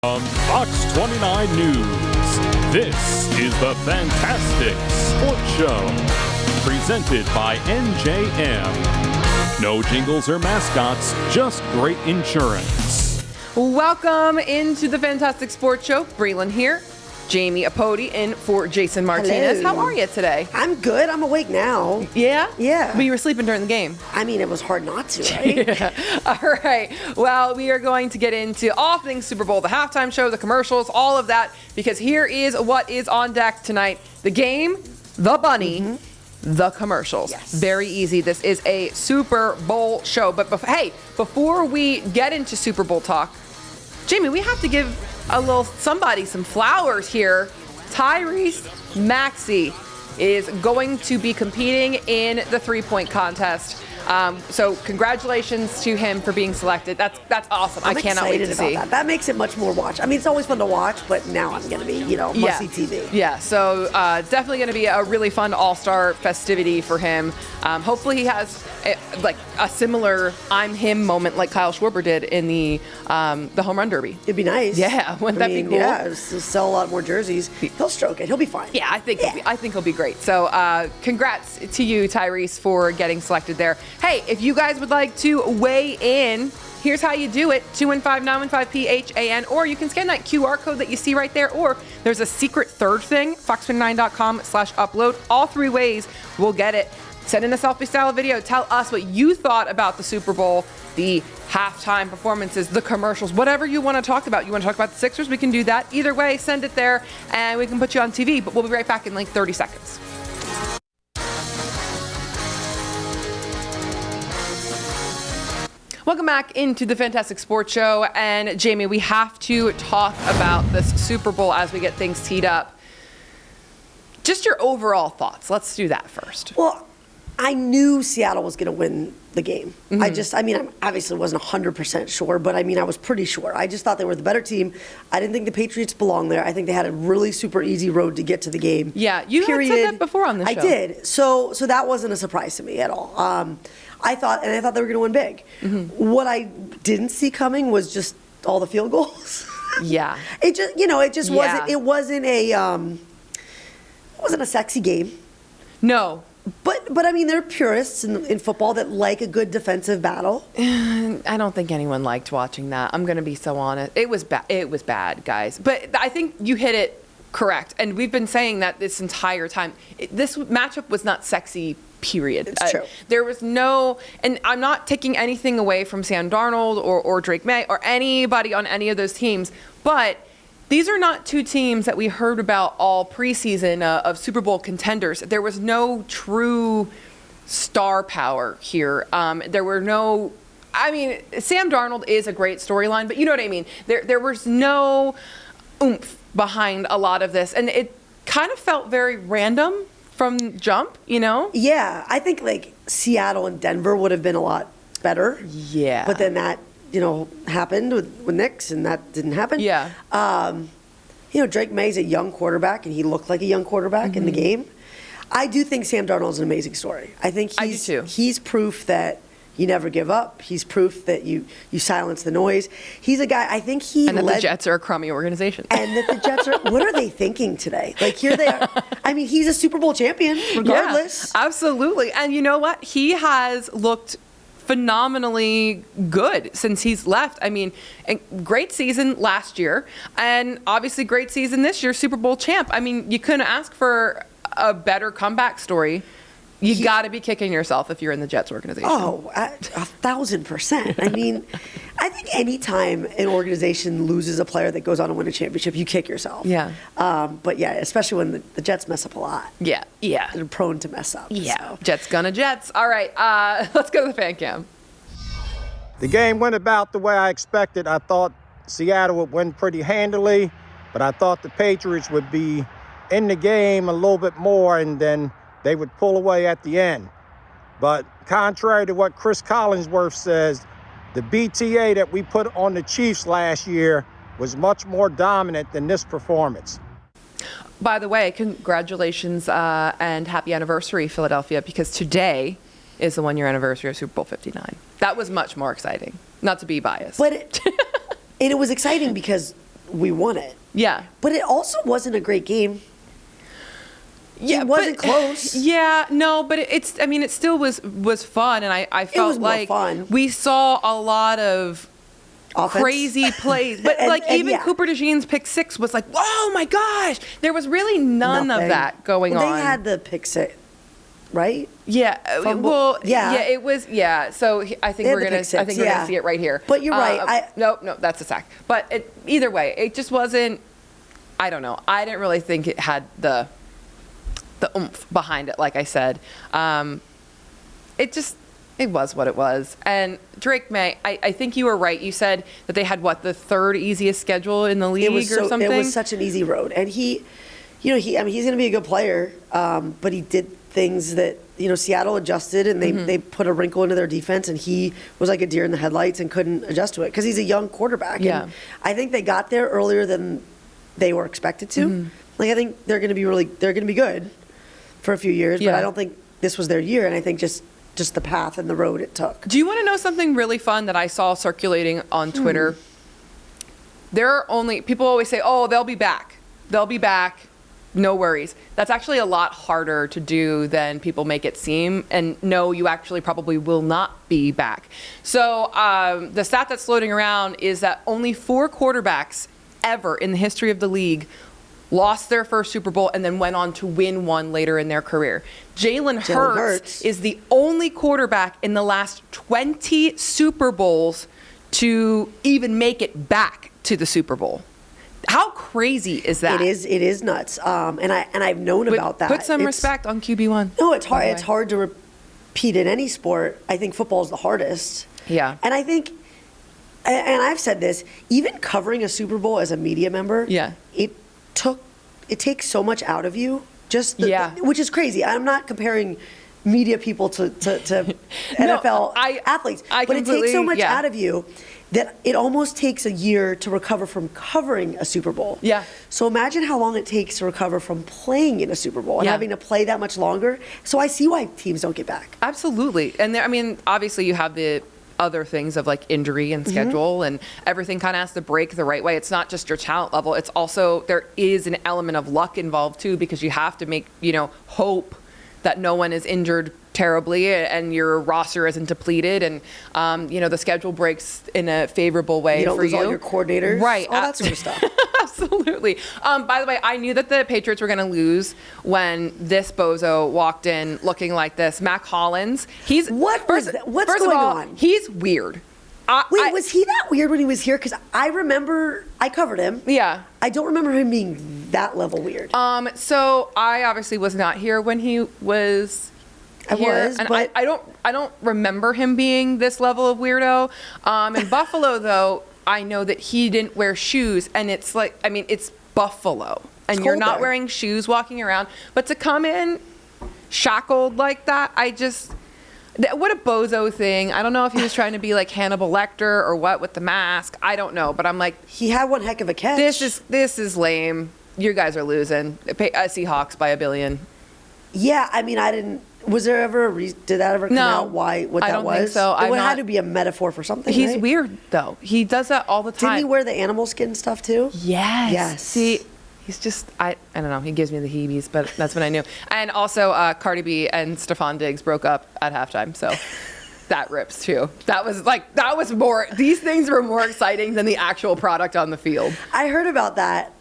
On Fox 29 News, this is the Phantastic Sports Show, presented by NJM. No jingles or mascots, just great insurance. Welcome into the Phantastic Sports Show. Breland here. Jamie Apodi in for Jason Martinez. Hello. How are you today? I'm good. I'm awake now. Yeah? Yeah. But you were sleeping during the game. I mean, it was hard not to, right? Yeah. All right. Well, we are going to get into all things Super Bowl, the halftime show, the commercials, all of that, because here is what is on deck tonight. The game, the bunny, the commercials. Yes. Very easy. This is a Super Bowl show. But before we get into Super Bowl talk, Jamie, we have to give some flowers here. Tyrese Maxey is going to be competing in the three-point contest. So congratulations to him for being selected. That's awesome. I cannot wait to see. That makes it much more watch. I mean, it's always fun to watch, but now I'm going to be, must-see TV. Yeah, so definitely going to be a really fun all-star festivity for him. Hopefully he has a similar I'm him moment like Kyle Schwarber did in the home run derby. It'd be nice. Yeah, wouldn't that be cool? Yeah, he'll sell a lot more jerseys. He'll stroke it. He'll be fine. Yeah, I think he'll be great. So congrats to you, Tyrese, for getting selected there. Hey, if you guys would like to weigh in, here's how you do it. 215-915-PHAN, or you can scan that QR code that you see right there, or there's a secret third thing, fox29.com/upload. All three ways we'll get it. Send in a selfie style video. Tell us what you thought about the Super Bowl, the halftime performances, the commercials, whatever you want to talk about. You want to talk about the Sixers? We can do that. Either way, send it there, and we can put you on TV. But we'll be right back in like 30 seconds. Welcome back into the Phantastic Sports Show. And Jamie, we have to talk about this Super Bowl as we get things teed up. Just your overall thoughts. Let's do that first. Well, I knew Seattle was going to win the game. I obviously wasn't 100% sure, but I was pretty sure. I just thought they were the better team. I didn't think the Patriots belonged there. I think they had a really super easy road to get to the game. Yeah, you had said that before on the show. I did. So that wasn't a surprise to me at all. I thought they were going to win big. What I didn't see coming was just all the field goals. Yeah. It just wasn't. It wasn't a sexy game. No. But there are purists in football that like a good defensive battle. I don't think anyone liked watching that. I'm going to be so honest. It was bad. It was bad, guys. But I think you hit it correct. And we've been saying that this entire time. This matchup was not sexy, period. It's true. There was no, and I'm not taking anything away from Sam Darnold or Drake May or anybody on any of those teams, but these are not two teams that we heard about all preseason of Super Bowl contenders. There was no true star power here. There were no, Sam Darnold is a great storyline, but you know what I mean? There was no oomph behind a lot of this, and it kind of felt very random from jump, Yeah, I think Seattle and Denver would have been a lot better. Yeah. But then that, happened with Knicks, and that didn't happen. Yeah. Drake May's a young quarterback, and he looked like a young quarterback in the game. I do think Sam Darnold's an amazing story. I think I do too. He's proof that you never give up. He's proof that you silence the noise. He's a guy, I think and that the Jets are a crummy organization. And that the Jets are, what are they thinking today? Here they are. He's a Super Bowl champion, regardless. Yeah, absolutely. And you know what? He has looked phenomenally good since he's left. Great season last year, and obviously great season this year, Super Bowl champ. You couldn't ask for a better comeback story. You got to be kicking yourself if you're in the Jets organization. Oh, 1,000%. I think any time an organization loses a player that goes on to win a championship, you kick yourself. Yeah. But yeah, especially when the Jets mess up a lot. Yeah. They're prone to mess up. Yeah. So. Jets gonna Jets. All right. Let's go to the fan cam. The game went about the way I expected. I thought Seattle would win pretty handily, but I thought the Patriots would be in the game a little bit more, and then they would pull away at the end. But contrary to what Chris Collinsworth says, the BTA that we put on the Chiefs last year was much more dominant than this performance. By the way, congratulations and happy anniversary, Philadelphia, because today is the one-year anniversary of Super Bowl 59. That was much more exciting, not to be biased. But it was exciting because we won it. Yeah. But it also wasn't a great game. Yeah, it wasn't close. Yeah, no, but it still was fun, and I felt was more like fun. we saw a lot of Offense. crazy plays. But And even yeah. Cooper DeJean's pick six was like, oh my gosh, there was really none Nothing. of that going on. They had the pick six, right? Yeah. Fumble. Yeah. Yeah. It was. Yeah. So I think They had we're the gonna. pick six, I think we're yeah. gonna see it right here. But you're right. No, that's a sack. But either way, it just wasn't. I don't know. I didn't really think it had the oomph behind it. Like I said, it was what it was. And Drake May, I think you were right. You said that they had the third easiest schedule in the league or something. It was such an easy road, and he's going to be a good player, but he did things that Seattle adjusted, and they put a wrinkle into their defense, and he was like a deer in the headlights and couldn't adjust to it because he's a young quarterback. Yeah. And I think they got there earlier than they were expected to. Like I think they're going to be good for a few years, Yeah. but I don't think this was their year, and I think just the path and the road it took. Do you want to know something really fun that I saw circulating on Twitter? There are people always say, oh, they'll be back. They'll be back. No worries. That's actually a lot harder to do than people make it seem. And no, you actually probably will not be back. So the stat that's floating around is that only 4 quarterbacks ever in the history of the league lost their first Super Bowl and then went on to win one later in their career. Jalen Hurts is the only quarterback in the last 20 Super Bowls to even make it back to the Super Bowl. How crazy is that? It is nuts. And I've known about that. Put some respect on QB1. No, it's hard. It's hard to repeat in any sport. I think football is the hardest. Yeah. And I think, and I've said this, even covering a Super Bowl as a media member, Yeah. it takes so much out of you. Yeah. Which is crazy. I'm not comparing media people to NFL athletes, but it takes so much out of you that it almost takes a year to recover from covering a Super Bowl. Yeah. So imagine how long it takes to recover from playing in a Super Bowl and Yeah. having to play that much longer. So I see why teams don't get back. Absolutely. And obviously you have the other things of like injury and schedule and everything kind of has to break the right way. It's not just your talent level. It's also, there is an element of luck involved too, because you have to make, hope that no one is injured terribly and your roster isn't depleted and, the schedule breaks in a favorable way You don't for lose you. all your coordinators. Right. All that sort of stuff. Absolutely. By the way, I knew that the Patriots were going to lose when this bozo walked in looking like this. Mac Hollins. What's going on? He's weird. Wait, was he that weird when he was here? Because I remember I covered him. Yeah. I don't remember him being that level weird. So I obviously was not here when he was here, and but I don't remember him being this level of weirdo. In Buffalo, though, I know that he didn't wear shoes, and it's like, it's Buffalo, and It's you're cold not there. wearing shoes walking around. But to come in shackled like that, what a bozo thing. I don't know if he was trying to be like Hannibal Lecter or what with the mask. I don't know, but I'm like, he had one heck of a catch. this is lame. You guys are losing. Seahawks by $1 billion. Yeah, I didn't. Was there ever a reason? Did that ever come out? What I that don't was? think so. It had to be a metaphor for something. He's right? weird though. He does that all the time. Didn't he wear the animal skin stuff too? Yes. Yes. See, he's just I don't know. He gives me the heebies, but that's what I knew. And also, Cardi B and Stephon Diggs broke up at halftime, so that rips too. That was more. These things were more exciting than the actual product on the field. I heard about that,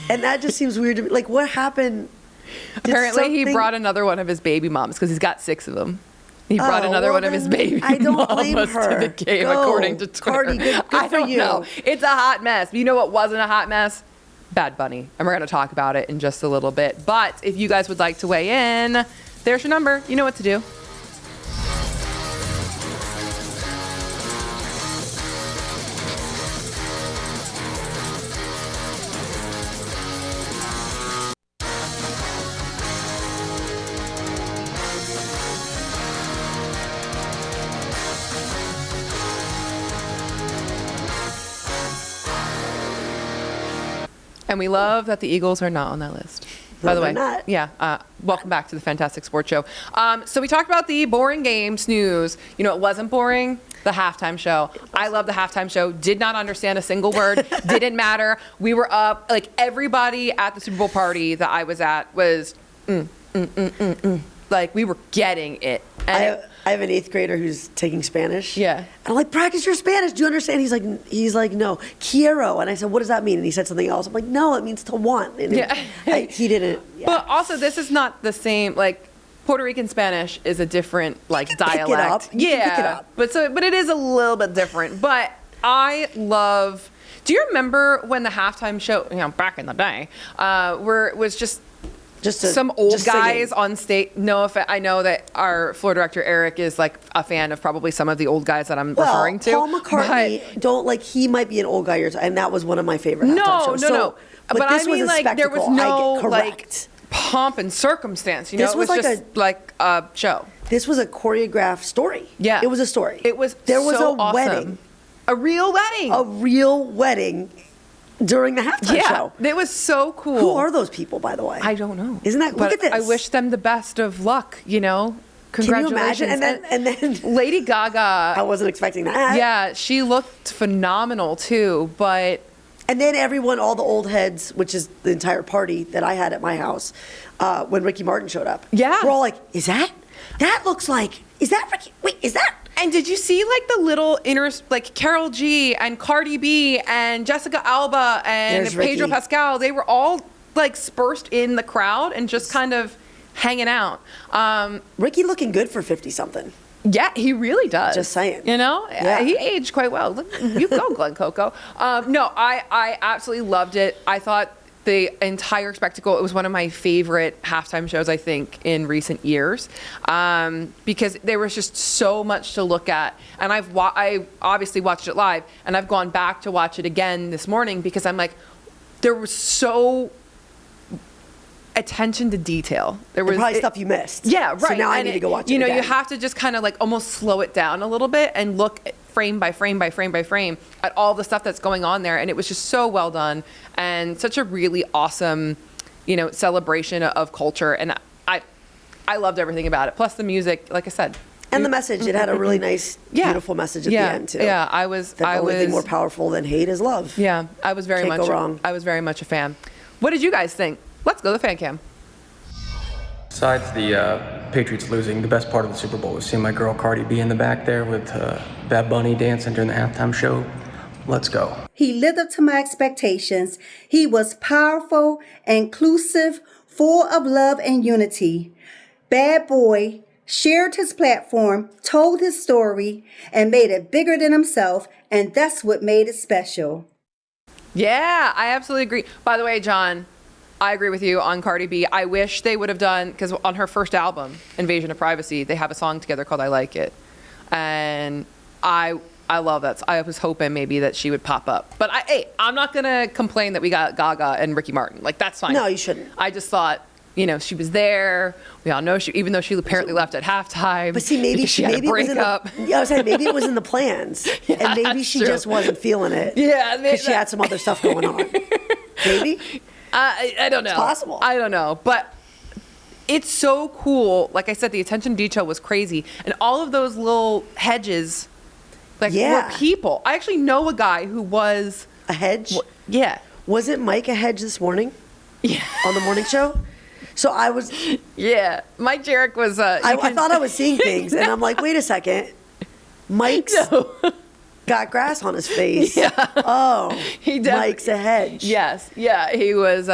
and that just seems weird to me. Like, what happened? Apparently, he brought another one of his baby moms because he's got 6 of them. He brought another one of his baby I don't blame mamas her. to the game, Go, according to Twitter. Cardi, good I for don't you. know. It's a hot mess. You know what wasn't a hot mess? Bad Bunny. And we're going to talk about it in just a little bit. But if you guys would like to weigh in, there's your number. You know what to do. And we love that the Eagles are not on that list. By the way, they're not. Yeah. Welcome back to the Phantastic Sports Show. So we talked about the boring game snooze. It wasn't boring. the halftime show. I love the halftime show. Did not understand a single word. Didn't matter. We were up. Like, everybody at the Super Bowl party that I was at was, like, we were getting it. And I have an 8th grader who's taking Spanish. Yeah. And I'm like, practice your Spanish. Do you understand? He's like, no, quiero. And I said, what does that mean? And he said something else. I'm like, no, it means to want. And he didn't. Yeah. But also, this is not the same, like, Puerto Rican Spanish is a different, like, dialect. You can pick it up. But it is a little bit different. But I love. Do you remember when the halftime show, back in the day, where it was just some old guys on stage? No offense, I know that our floor director Eric is like a fan of probably some of the old guys that I'm referring to. Paul McCartney, he might be an old guy, and that was one of my favorite. No. But this I mean, was a like, there was spectacle. no like pomp and circumstance. This it was was just like a show. This was a choreographed story. Yeah, it was a story. There was so a awesome. wedding, a real wedding during the halftime show. It was so cool. Who are those people, by the way? I don't know. Isn't that? Look at this. I wish them the best of luck. Congratulations. Can you imagine? And then Lady Gaga. I wasn't expecting that. Yeah, she looked phenomenal too, but. And then everyone, all the old heads, which is the entire party that I had at my house, when Ricky Martin showed up. Yeah. We're all like, is that Ricky? Wait, is that? And did you see like the little like Karol G and Cardi B and Jessica Alba and Pedro Pascal? They were all like dispersed in the crowd and just kind of hanging out. Ricky looking good for 50-something. Yeah, he really does. Just saying. Yeah. He aged quite well. Look, you go, Glenn Coco. No, I absolutely loved it. I thought the entire spectacle, it was one of my favorite halftime shows, I think, in recent years, because there was just so much to look at. And I obviously watched it live, and I've gone back to watch it again this morning because I'm like, there was so attention to detail. There was probably stuff you missed. Yeah, right. So now I need to go watch it again. You have to just kind of like almost slow it down a little bit and look at frame by frame by frame by frame at all the stuff that's going on there. And it was just so well done and such a really awesome, celebration of culture. And I loved everything about it. Plus the music, like I said. And the message. It had a really nice, beautiful message at the end too. Yeah, I was. The only thing more powerful than hate is love. Yeah, I was very much. Can't go wrong. I was very much a fan. What did you guys think? Let's go to the fan cam. Besides the Patriots losing, the best part of the Super Bowl was seeing my girl Cardi B in the back there with Bad Bunny dancing during the halftime show. Let's go. He lived up to my expectations. He was powerful, inclusive, full of love and unity. Bad boy, shared his platform, told his story, and made it bigger than himself, and that's what made it special. Yeah, I absolutely agree. By the way, John, I agree with you on Cardi B. I wish they would have done, because on her first album, Invasion of Privacy, they have a song together called I Like It. And I love that. I was hoping maybe that she would pop up. But I'm not going to complain that we got Gaga and Ricky Martin. Like, that's fine. No, you shouldn't. I just thought, she was there. We all know even though she apparently left at halftime. But see, maybe she had a breakup. I was saying maybe it was in the plans, and maybe she just wasn't feeling it. Yeah, because she had some other stuff going on. Maybe. I don't know. It's possible. I don't know, but it's so cool. Like I said, the attention to detail was crazy, and all of those little hedges, were people. I actually know a guy who was a hedge. Yeah. Was it Mike a hedge this morning? Yeah. On the morning show. So I was. Yeah, Mike Jarek was. I thought I was seeing things, and I'm like, wait a second, Mike's got grass on his face. Yeah. Oh, Mike's a hedge. Yes, yeah, he was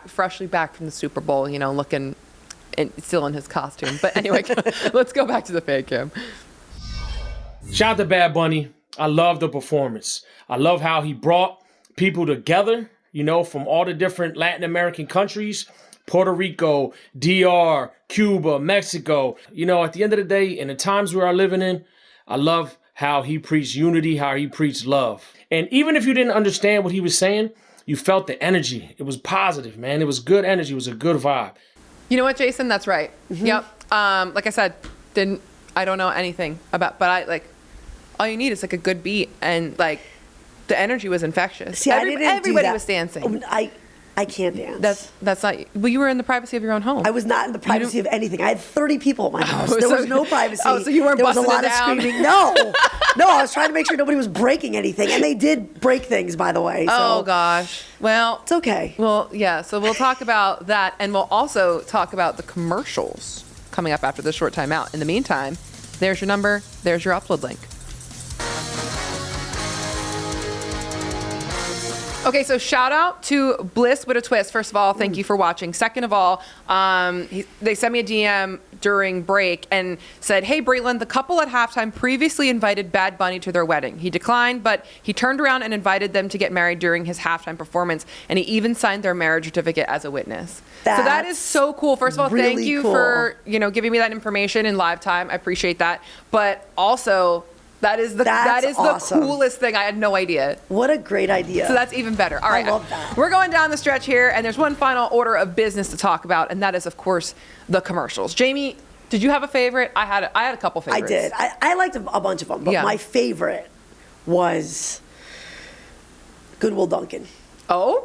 freshly back from the Super Bowl. Looking, and still in his costume. But anyway, let's go back to the fan cam. Shout out to Bad Bunny. I love the performance. I love how he brought people together. From all the different Latin American countries. Puerto Rico, DR, Cuba, Mexico. At the end of the day, in the times we are living in, I love how he preached unity, how he preached love. And even if you didn't understand what he was saying, you felt the energy. It was positive, man. It was good energy. It was a good vibe. You know what, Jason? That's right. Mm-hmm. Yep. Like I said, I don't know anything about, but all you need is like a good beat and the energy was infectious. See, everybody was dancing. I can't dance. That's not. Well, you were in the privacy of your own home. I was not in the privacy of anything. I had 30 people at my house. There so- was no privacy. Oh, so you weren't There was a busting lot it of down? screaming. No, no. I was trying to make sure nobody was breaking anything, and they did break things, by the way. So Oh gosh. Well, it's okay. Well, yeah. So we'll talk about that, and we'll also talk about the commercials coming up after this short time out. In the meantime, there's your number. There's your upload link. Okay, so shout out to Bliss with a Twist. First of all, thank you for watching. Second of all, they sent me a DM during break and said, hey, Braylon, the couple at halftime previously invited Bad Bunny to their wedding. He declined, but he turned around and invited them to get married during his halftime performance, and he even signed their marriage certificate as a witness. So that is so cool. First of all, really thank you cool. for giving me that information in live time. I appreciate that. But also, that is the awesome. coolest thing. I had no idea. What a great idea. So that's even better. All right. I love that. We're going down the stretch here, and there's one final order of business to talk about, and that is, of course, the commercials. Jamie, did you have a favorite? I had a couple favorites. I did. I liked a bunch of them, but Yeah. my favorite was Goodwill Duncan. Oh?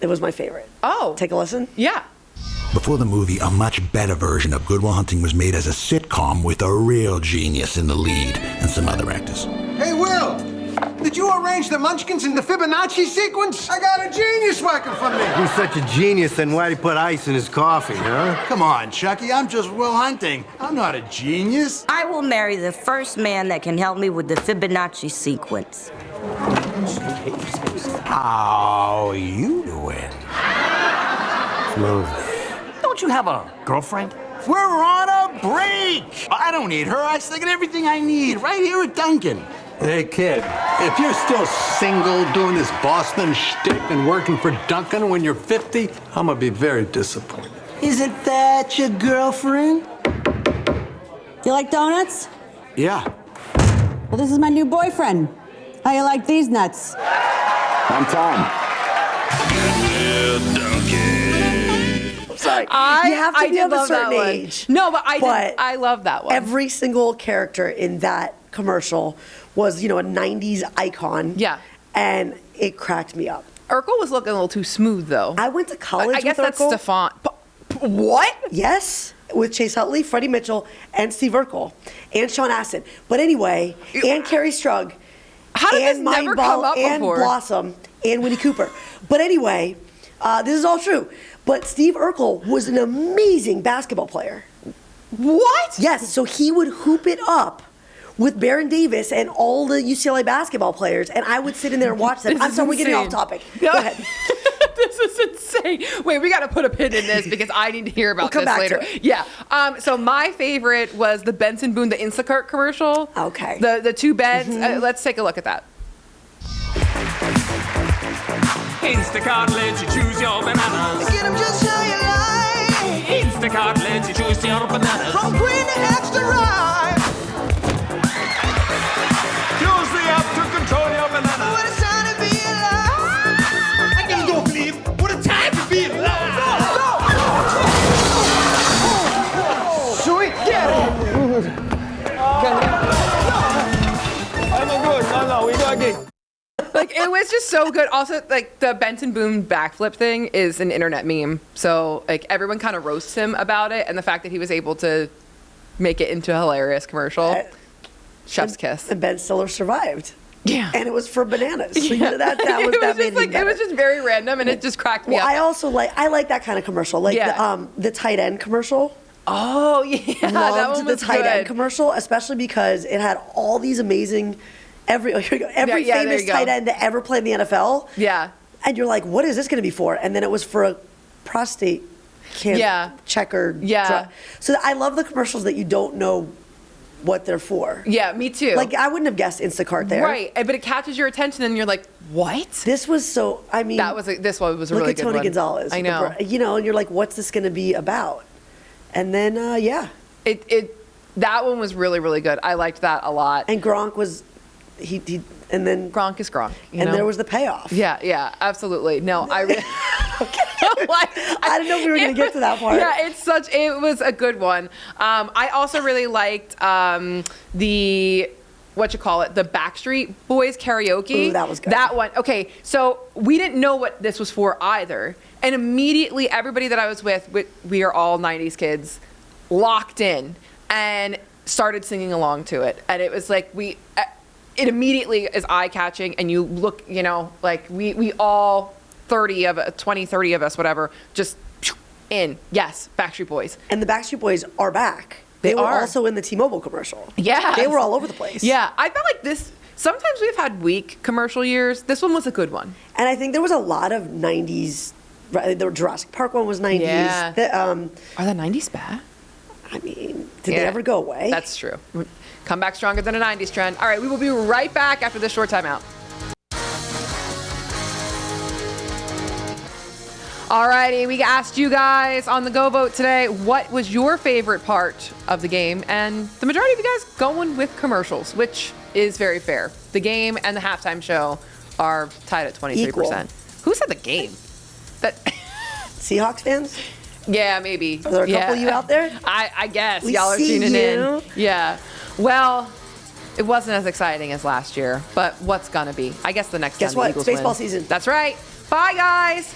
It was my favorite. Oh. Take a listen. Yeah. Before the movie, a much better version of Good Will Hunting was made as a sitcom with a real genius in the lead and some other actors. Hey, Will, did you arrange the Munchkins in the Fibonacci sequence? I got a genius working for me. He's such a genius, then why'd he put ice in his coffee, huh? Come on, Chucky, I'm just Will Hunting. I'm not a genius. I will marry the first man that can help me with the Fibonacci sequence. How you doing? Smooth. Don't you have a girlfriend? We're on a break. I don't need her. I still get everything I need right here at Duncan. Hey, kid, if you're still single doing this Boston shtick and working for Duncan when you're 50, I'm gonna be very disappointed. Isn't that your girlfriend? You like donuts? Yeah. Well, this is my new boyfriend. How you like these nuts? I'm Tom. Sorry. I you have to I be did of a love that certain one. age. No, but I love that one. Every single character in that commercial was, a 90s icon. Yeah. And it cracked me up. Urkel was looking a little too smooth, though. I went to college I guess with that's Urkel. Stefan. What? Yes, with Chase Utley, Freddie Mitchell, and Steve Urkel, and Sean Astin. But anyway, and Carrie Strug. How did this and never come up and before? Blossom, and Winnie Cooper. But anyway, this is all true. But Steve Urkel was an amazing basketball player. What? Yes, so he would hoop it up with Baron Davis and all the UCLA basketball players, and I would sit in there and watch them. This I'm is sorry, we're getting insane. off topic. No. Go ahead. This is insane. Wait, we got to put a pin in this because I need to hear about We'll come this back later. to it. Yeah. So my favorite was the Benson Boone, the Instacart commercial. Okay. The two beds. Let's take a look at that. Instacart lets you choose your bananas. Get them just how you like. Instacart lets you choose your bananas. From green to extra ripe. Use the app to control your bananas. What a time to be alive. I just don't believe what a time to be alive. Sweet, get it. No, we got it. Like, it was just so good. Also, like, the Benson Boone backflip thing is an internet meme. So, like, everyone kind of roasts him about it, and the fact that he was able to make it into a hilarious commercial. Chef's kiss. And Ben Stiller survived. Yeah. And it was for bananas. So Yeah. that It was was that just made like, it it was just very random, and it just cracked me Well, up. I also like that kind of commercial, like Yeah. the tight end commercial. Oh, yeah. that Loved one the was tight end good. commercial, especially because it had all these amazing, every Yeah, there famous you go. tight end to ever play in the NFL. Yeah. And you're like, what is this going to be for? And then it was for a prostate cancer Yeah. checker. Yeah. So I love the commercials that you don't know what they're for. Yeah, me too. Like, I wouldn't have guessed Instacart there. Right, but it catches your attention, and you're like, what? This was so, I mean. This one was a look really at good Tony one. Gonzalez. I with the know. and you're like, what's this going to be about? And then, yeah. That one was really, really good. I liked that a lot. And Gronk was, and then Gronk is Gronk. And there was the payoff. Yeah, absolutely. No, I really. I didn't know we were going to get to that part. Yeah, it was a good one. I also really liked the the Backstreet Boys karaoke. Ooh, that was good. That one. Okay, so we didn't know what this was for either. And immediately, everybody that I was with, we are all 90s kids, locked in and started singing along to it. And it was like, it immediately is eye-catching, and you look, like we all 30 of us, whatever, just in. Yes, Backstreet Boys. And the Backstreet Boys are back. They were also in the T-Mobile commercial. Yeah. They were all over the place. Yeah. I felt like this, sometimes we've had weak commercial years. This one was a good one. And I think there was a lot of 90s, right? The Jurassic Park one was 90s. Yeah. Are the 90s bad? I mean, did they ever go away? That's true. Come back stronger than a 90s trend. All right, we will be right back after this short timeout. Alrighty, we asked you guys on the Go Vote today, what was your favorite part of the game? And the majority of you guys going with commercials, which is very fair. The game and the halftime show are tied at 23%. Equal. Who said the game? Seahawks fans? Yeah, maybe. Are there a couple of you out there? I guess. We Y'all are see tuning you. in. Yeah. Well, it wasn't as exciting as last year, but what's gonna be? I guess the next Guess time what? the Eagles It's baseball win. season. That's right. Bye, guys.